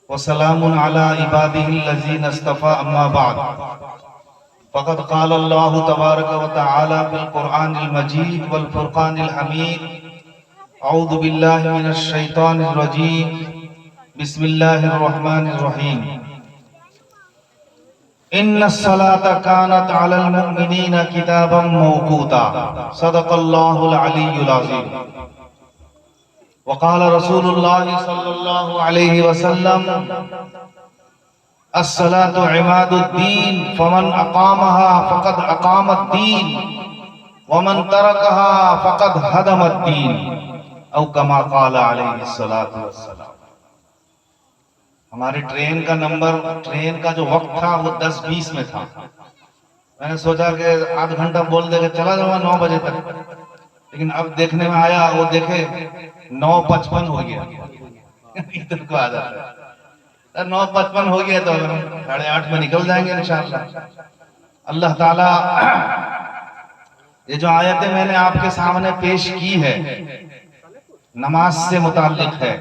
وسلام على عباده الذين اصطفى اما بعد فقد قال الله تبارك وتعالى في القرآن المجيد والفرقان الحميد اعوذ بالله من الشيطان الرجيم بسم الله الرحمن الرحيم ان الصلاة كانت على المؤمنين كتابا موقوتا صدق الله العلي العظيم وقال رسول الله صلى الله عليه وسلم الصلاة عماد الدين فمن أقامها فقد أقام الدين ومن تركها فقد هدم الدين او كما قال عليه الصلاة والسلام۔ ہماری ٹرین کا جو وقت تھا وہ 10:20 میں تھا۔ میں نے سوچا کہ آدھ گھنٹہ بول دے کہ چلا جاؤں 9 بجے تک، لیکن اب دیکھنے میں آیا وہ دیکھے 9:55 ہو گیا۔ ادھر کو آ جاتا ہے 9:55 ہو گیا تو 8:30 میں نکل جائیں گے انشاءاللہ۔ اللہ تعالیٰ یہ جو آیتیں میں نے آپ کے سامنے پیش کی ہے نماز سے متعلق ہے،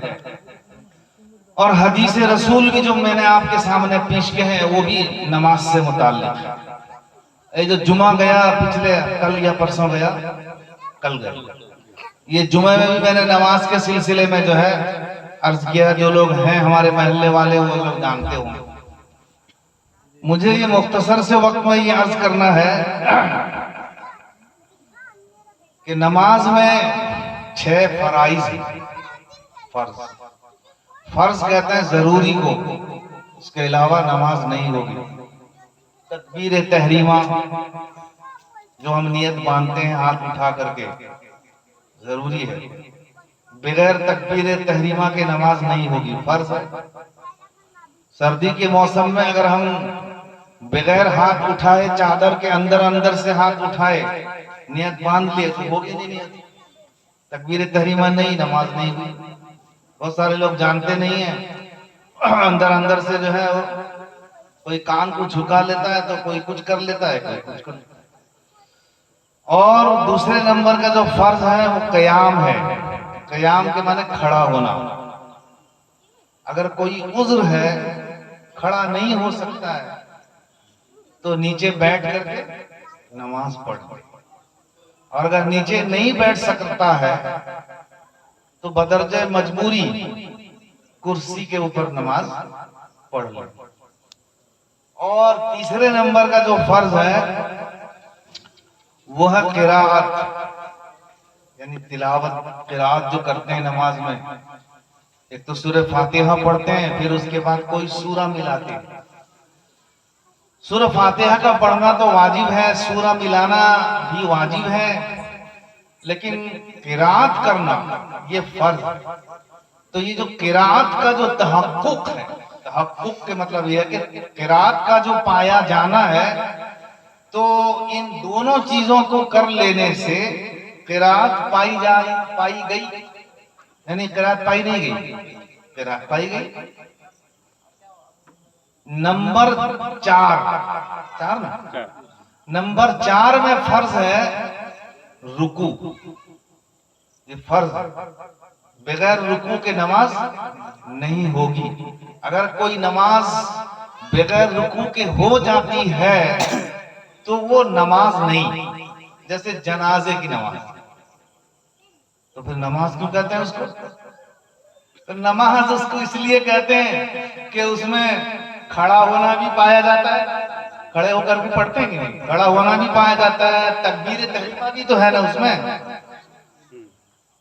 اور حدیث رسول بھی جو میں نے آپ کے سامنے پیش کے ہیں وہ بھی نماز سے متعلق ہے۔ یہ جو جمعہ گیا پچھلے کل یا پرسوں گیا، کل گیا، یہ جمعہ میں بھی میں نے نماز کے سلسلے میں جو ہے عرض کیا، جو لوگ ہیں ہمارے محلے والے وہ لوگ جانتے ہوں۔ مجھے یہ مختصر سے وقت میں یہ عرض کرنا ہے کہ نماز میں 6 فرائض ہیں۔ فرض کہتے ہیں ضروری کو، اس کے علاوہ نماز نہیں ہوگی۔ تکبیر تحریمہ جو ہم نیت باندھتے ہیں ہاتھ اٹھا کر کے، ضروری ہے، بغیر تکبیر تحریمہ کے نماز نہیں ہوگی، فرض ہے۔ سردی کے موسم میں اگر ہم بغیر ہاتھ اٹھائے چادر کے اندر سے ہاتھ اٹھائے نیت باندھ لیے تو ہوگی نہیں نیت، تکبیر تحریمہ نہیں، نماز نہیں ہوئی۔ بہت سارے لوگ جانتے نہیں ہیں، اندر سے جو ہے کوئی کان کو جھکا لیتا ہے تو کوئی کچھ کر لیتا ہے، کوئی کچھ کر لیتا ہے۔ اور دوسرے نمبر کا جو فرض ہے وہ قیام ہے۔ قیام کے معنی کھڑا ہونا۔ اگر کوئی عذر ہے کھڑا نہیں ہو سکتا ہے تو نیچے بیٹھ کر کے نماز پڑھ، اور اگر نیچے نہیں بیٹھ سکتا ہے تو بدرجہ مجبوری کرسی کے اوپر نماز پڑھ لے۔ اور تیسرے نمبر کا جو فرض ہے وہ ہے قراءت، یعنی تلاوت، قراءت جو کرتے ہیں نماز میں، ایک تو سورہ فاتحہ پڑھتے ہیں، پھر اس کے بعد کوئی سورہ ملاتے ہیں۔ سورہ فاتحہ کا پڑھنا تو واجب ہے، سورہ ملانا بھی واجب ہے، لیکن قراءت کرنا یہ فرض ہے۔ تو یہ جو قراءت کا جو تحقق ہے، تحقق کے مطلب یہ ہے کہ قراءت کا جو پایا جانا ہے، تو ان دونوں چیزوں کو کر لینے سے قراءت پائی گئی، یعنی قراءت پائی نہیں گئی، قراءت پائی گئی۔ نمبر 4 نمبر 4 میں فرض ہے رکوع۔ یہ فرض ہے، بغیر رکوع کے نماز نہیں ہوگی۔ اگر کوئی نماز بغیر رکوع کے ہو جاتی ہے تو وہ نماز نہیں، جیسے جنازے کی نماز، تو پھر نماز کیوں کہتے ہیں اس کو؟ تو نماز اس کو اس لیے کہتے ہیں کہ اس میں کھڑا ہونا بھی پایا جاتا ہے، کھڑے ہو کر بھی پڑھتے ہیں کہ نہیں، کھڑا ہونا بھی پایا جاتا ہے، تکبیر تحریمہ بھی تو ہے نا اس میں،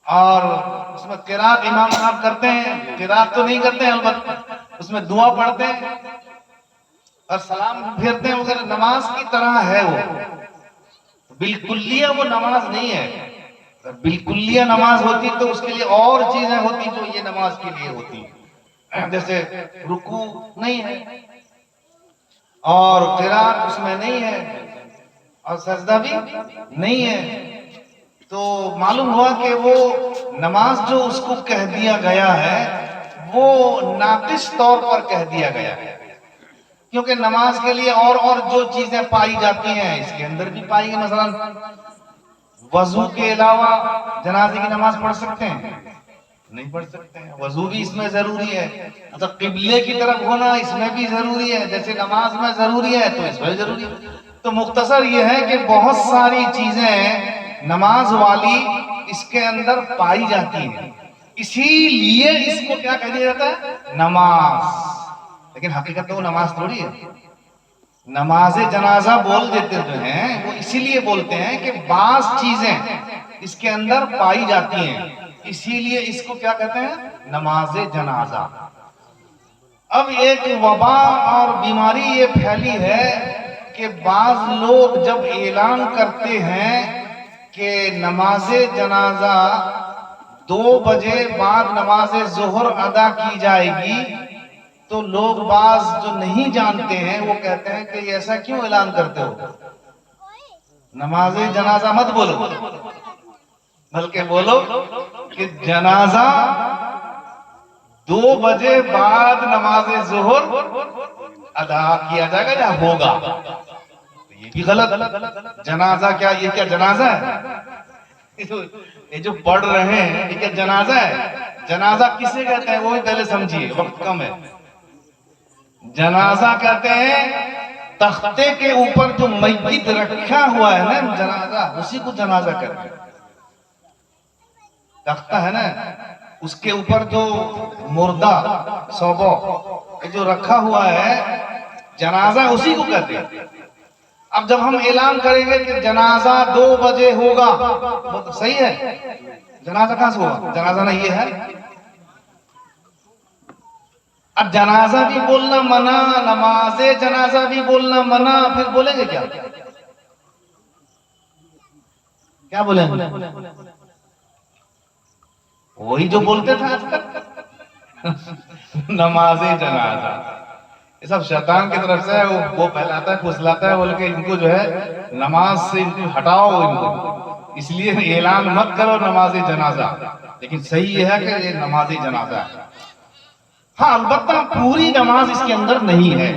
اور اس میں قراءت امام صاحب کرتے ہیں، قراءت تو نہیں کرتے ہیں البتہ اس میں دعا پڑھتے ہیں اور سلام پھیرتے ہیں وغیرہ، نماز کی طرح ہے وہ۔ بالکلیہ وہ نماز نہیں ہے، بالکلیہ نماز ہوتی تو اس کے لیے اور چیزیں ہوتی جو یہ نماز کے لیے ہوتی ہیں، جیسے رکوع نہیں ہے اور قراءت اس میں نہیں ہے اور سجدہ بھی نہیں ہے، تو معلوم ہوا کہ وہ نماز جو اس کو کہہ دیا گیا ہے وہ ناقص طور پر کہہ دیا گیا ہے، کیونکہ نماز کے لیے اور جو چیزیں پائی جاتی ہیں اس کے اندر بھی پائی گئی۔ مثلا وضو کے علاوہ جنازے کی نماز پڑھ سکتے ہیں؟ نہیں پڑھ سکتے ہیں. وضو بھی اس میں ضروری ہے, مطلب قبلے کی طرف ہونا اس میں بھی ضروری ہے, جیسے نماز میں ضروری ہے تو اس میں ضروری ہے. تو مختصر یہ ہے کہ بہت ساری چیزیں نماز والی اس کے اندر پائی جاتی ہیں, اسی لیے اس کو کیا کہہ دیا جاتا ہے؟ نماز. لیکن حقیقت تو وہ نماز تھوڑی ہے. نماز جنازہ بول دیتے جو ہیں وہ اسی لیے بولتے ہیں کہ بعض چیزیں اس کے اندر پائی جاتی ہیں, اسی لیے اس کو کیا کہتے ہیں؟ نماز جنازہ. اب ایک وبا اور بیماری یہ پھیلی ہے کہ بعض لوگ جب اعلان کرتے ہیں کہ نماز جنازہ 2 بجے بعد نماز ظہر ادا کی جائے گی, تو لوگ بعض جو نہیں جانتے ہیں وہ کہتے ہیں کہ ایسا کیوں اعلان کرتے ہو؟ نماز جنازہ مت بولو, بلکہ بولو کہ جنازہ 2 بجے بعد نماز ظہر ادا کیا جائے گا یا ہوگا. یہ بھی غلط. جنازہ کیا, یہ کیا جنازہ ہے؟ یہ جو پڑھ رہے ہیں یہ کیا جنازہ ہے؟ جنازہ کسے کہتے ہیں وہ بھی پہلے سمجھیے, وقت کم ہے. جنازہ کہتے ہیں تختے کے اوپر جو میت رکھا ہوا ہے نا جنازہ, اسی کو جنازہ کہتے ہیں. تختہ ہے نا, اس کے اوپر جو مردہ صوبہ جو رکھا ہوا ہے جنازہ اسی کو کہتے ہیں. اب جب ہم اعلان کریں گے کہ جنازہ 2 بجے ہوگا, صحیح ہے, جنازہ کہاں سے ہوگا؟ جنازہ نہیں یہ ہے. اب جنازہ بھی بولنا منع, نماز جنازہ بھی بولنا منع, پھر بولیں گے کیا؟ کیا بولیں گے؟ وہی جو بولتے تھے آج تک, نماز جنازہ. یہ سب شیطان کی طرف سے وہ پھیلاتا ہے, پھسلاتا ہے, بول کے ان کو جو ہے نماز سے ان کو ہٹاؤ, ان کو اس لیے اعلان مت کرو نماز جنازہ. لیکن صحیح یہ ہے کہ یہ نماز جنازہ ہے. ہاں البتہ پوری نماز اس کے اندر نہیں ہے.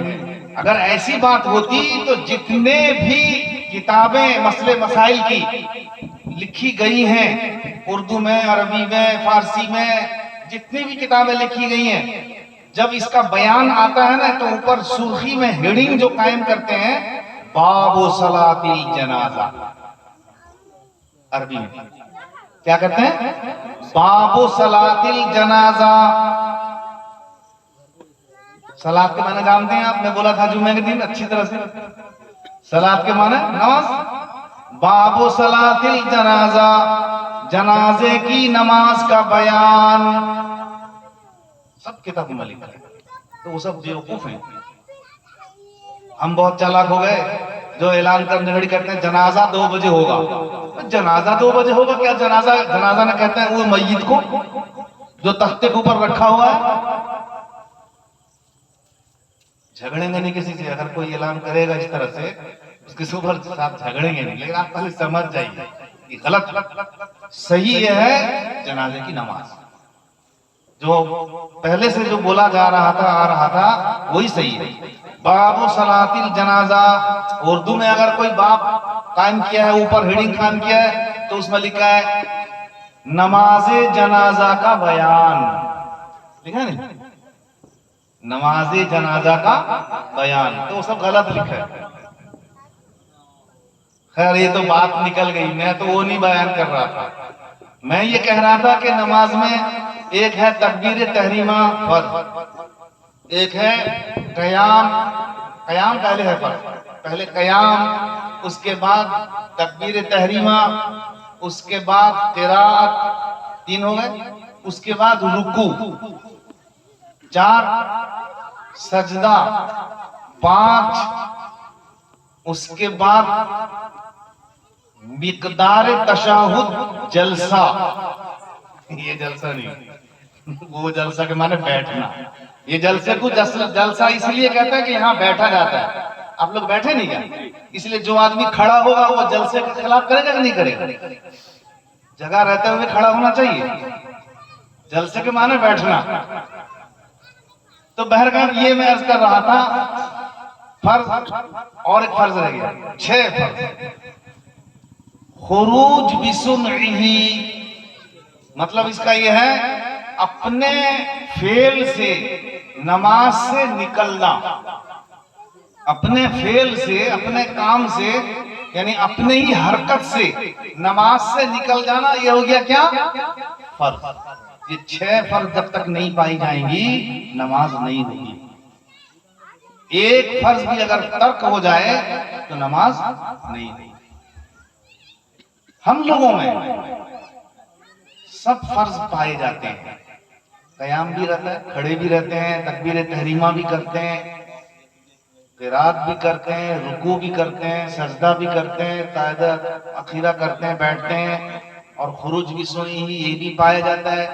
اگر ایسی بات ہوتی تو جتنے بھی کتابیں مسئلے مسائل کی لکھی گئی ہیں, اردو میں, عربی میں, فارسی میں, جتنی بھی کتابیں لکھی گئی ہیں, جب اس کا بیان آتا ہے نا تو اوپر سرخی میں ہیڈنگ جو قائم کرتے ہیں, باب صلاۃ الجنازہ. عربی میں کیا کہتے ہیں؟ باب صلاۃ الجنازہ. صلاۃ کے معنی جانتے ہیں آپ؟ میں بولا تھا جمعے کے دن اچھی طرح سے. صلاۃ کے معنی نماز. باب صلاۃ الجنازہ, جنازے کی نماز کا بیان. سب کتابوں میں لکھا ہے. تو وہ سب بیوقوف ہیں. ہم بہت چالاک ہو گئے جو اعلان کرنے گھڑی کرتے ہیں جنازہ 2 بجے ہوگا. جنازہ 2 بجے ہوگا کیا؟ جنازہ نہ کہتے ہیں وہ میت کو جو تختے کے اوپر رکھا ہوا ہے. جھگڑیں گے نہیں کسی سے. اگر کوئی اعلان کرے گا اس طرح سے اس کے اوپر ساتھ جھگڑیں گے نہیں, لیکن آپ پہلے سمجھ جائیے کہ غلط. صحیح یہ ہے جنازے کی نماز, جو پہلے سے جو بولا جا رہا تھا, آ رہا تھا, وہی صحیح ہے. باب صلاۃ الجنازہ, اردو میں اگر کوئی باب قائم کیا ہے, اوپر ہیڈنگ قائم کیا ہے, تو اس میں لکھا ہے نماز جنازہ کا بیان. لکھا ہے نہیں, نماز جنازہ کا بیان, تو وہ سب غلط لکھا ہے. خیر یہ تو بات نکل گئی, میں تو وہ نہیں بیان کر رہا تھا. میں یہ کہہ رہا تھا کہ نماز میں ایک ہے تکبیر تحریمہ فرض, ایک ہے قیام. قیام پہلے ہے فرض, پہلے قیام, اس کے بعد تکبیر تحریمہ, اس کے بعد قراءت, 3 ہو گئے. اس کے بعد رکوع 4, سجدہ 5, اس کے بعد مقدار تشہد جلسہ. یہ جلسہ نہیں, وہ جلسہ کے معنی بیٹھنا. یہ جلسے کو جلسہ اس لیے کہتا ہے کہ یہاں بیٹھا جاتا ہے. آپ لوگ بیٹھے نہیں کیا؟ اس لیے جو آدمی کھڑا ہوگا وہ جلسے کے خلاف کرے گا کہ نہیں کرے گا؟ جگہ رہتے ہوئے کھڑا ہونا چاہیے. جلسے کے معنی بیٹھنا. تو بہرکیف یہ میں عرض کر رہا تھا فرض, اور ایک فرض رہ گیا, 6 فرض. خروج بسمعہ, مطلب اس کا یہ ہے اپنے فعل سے نماز سے نکلنا، اپنے فعل سے، اپنے کام سے، یعنی اپنے ہی حرکت سے نماز سے نکل جانا، یہ ہو گیا کیا؟ فرض۔ یہ 6 فرض جب تک نہیں پائی جائیں گی نماز نہیں ہوگی۔ ایک فرض بھی اگر ترک ہو جائے تو نماز نہیں ہوگی۔ ہم لوگوں میں سب فرض پائے جاتے ہیں، قیام بھی رہتا ہے، کھڑے بھی رہتے ہیں، تکبیر تحریمہ بھی کرتے ہیں، قرات بھی کرتے ہیں، رکوع بھی کرتے ہیں، سجدہ بھی کرتے ہیں، قاعدہ اخیرہ کرتے ہیں، بیٹھتے ہیں، اور خروج بھی سنی ہی یہ بھی پایا جاتا ہے۔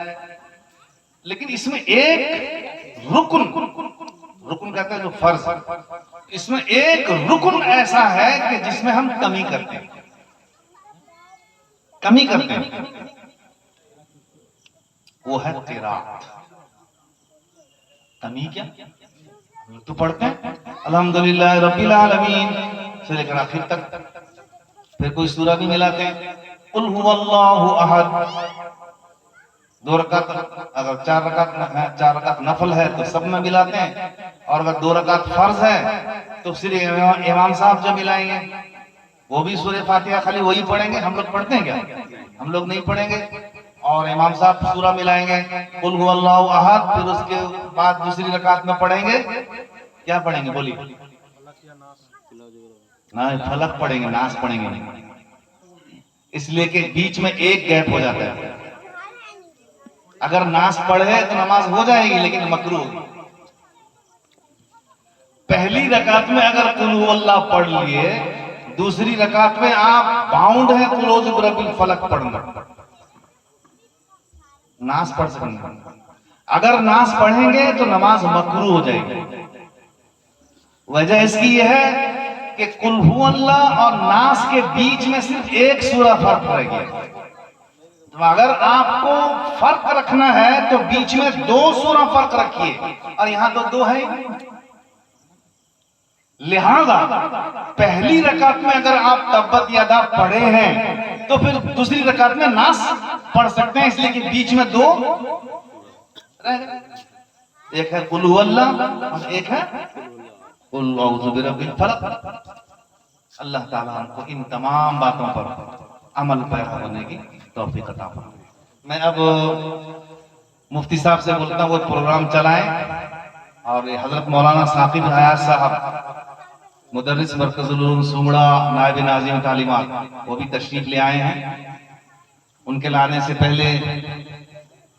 لیکن اس میں ایک رکن کہتے ہیں جو فرض، اس میں ایک رکن ایسا ہے کہ جس میں ہم کمی کرتے ہیں، وہ ہے قرات۔ کمی کیا؟ تو پڑھتے ہیں الحمدللہ رب العالمین سے لے کر آخر تک، پھر کوئی سورہ بھی ملاتے ہیں، قل هو اللہ احد، 2 رکعت، اگر 4 رکعت نفل ہے تو سب میں ملاتے ہیں، اور اگر 2 رکعت فرض ہے تو صرف امام صاحب جو ملائیں گے وہ بھی سورہ فاتحہ خالی وہی پڑھیں گے۔ ہم لوگ پڑھتے ہیں کیا؟ ہم لوگ نہیں پڑھیں گے، اور امام صاحب سورہ ملائیں گے قل هو اللہ احد، پھر اس کے بعد دوسری رکعت میں پڑھیں گے، کیا پڑھیں گے بولیے؟ فلق پڑھیں گے، ناس پڑھیں گے نہیں، اس لیے کہ بیچ میں ایک گیپ ہو جاتا ہے۔ اگر ناس پڑھے تو نماز ہو جائے گی لیکن مکروہ ہوگی۔ پہلی رکعت میں اگر قل هو اللہ پڑھ لیے، دوسری رکعت میں آپ باؤنڈ ہیں قل اعوذ برب الفلق پڑھنا، ناس پڑھ سکیں گے۔ اگر ناس پڑھیں گے تو نماز مکروہ ہو جائے گی۔ وجہ اس کی یہ ہے کہ قل هو اللہ اور ناس کے بیچ میں صرف ایک سورہ فرق رہ گیا۔ تو اگر آپ کو فرق رکھنا ہے تو بیچ میں 2 سورہ فرق رکھیے، اور یہاں تو 2 ہے، لہذا پہلی رکعت میں اگر آپ تبت یدا پڑھے ہیں تو پھر دوسری رکعت میں ناس پڑھ سکتے ہیں، اس لیے کہ بیچ میں 2 رہ گئے، ایک ہے قل هو اللہ اور ایک ہے قل اعوذ برب الفلق۔ اللہ تعالیٰ ہم کو ان تمام باتوں پر عمل پیرا ہونے کی توفیق عطا فرمائے۔ میں اب مفتی صاحب سے بولتا ہوں وہ پروگرام چلائیں، اور یہ حضرت مولانا ثاقب حیات صاحب مدرس مرکز العلوم سومڑا، نائب ناظم تعلیمات، وہ بھی تشریف لے آئے ہیں۔ ان کے لانے سے پہلے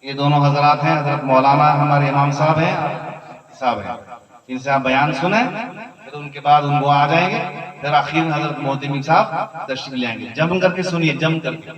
یہ دونوں حضرات ہیں، حضرت مولانا ہمارے امام صاحب ہیں ان سے آپ بیان سنیں، پھر ان کے بعد ان کو آ جائیں گے، پھر آخر میں حضرت محتمی صاحب تشریف لے آئیں گے۔ جم کر کے سنیے، جم کر کے۔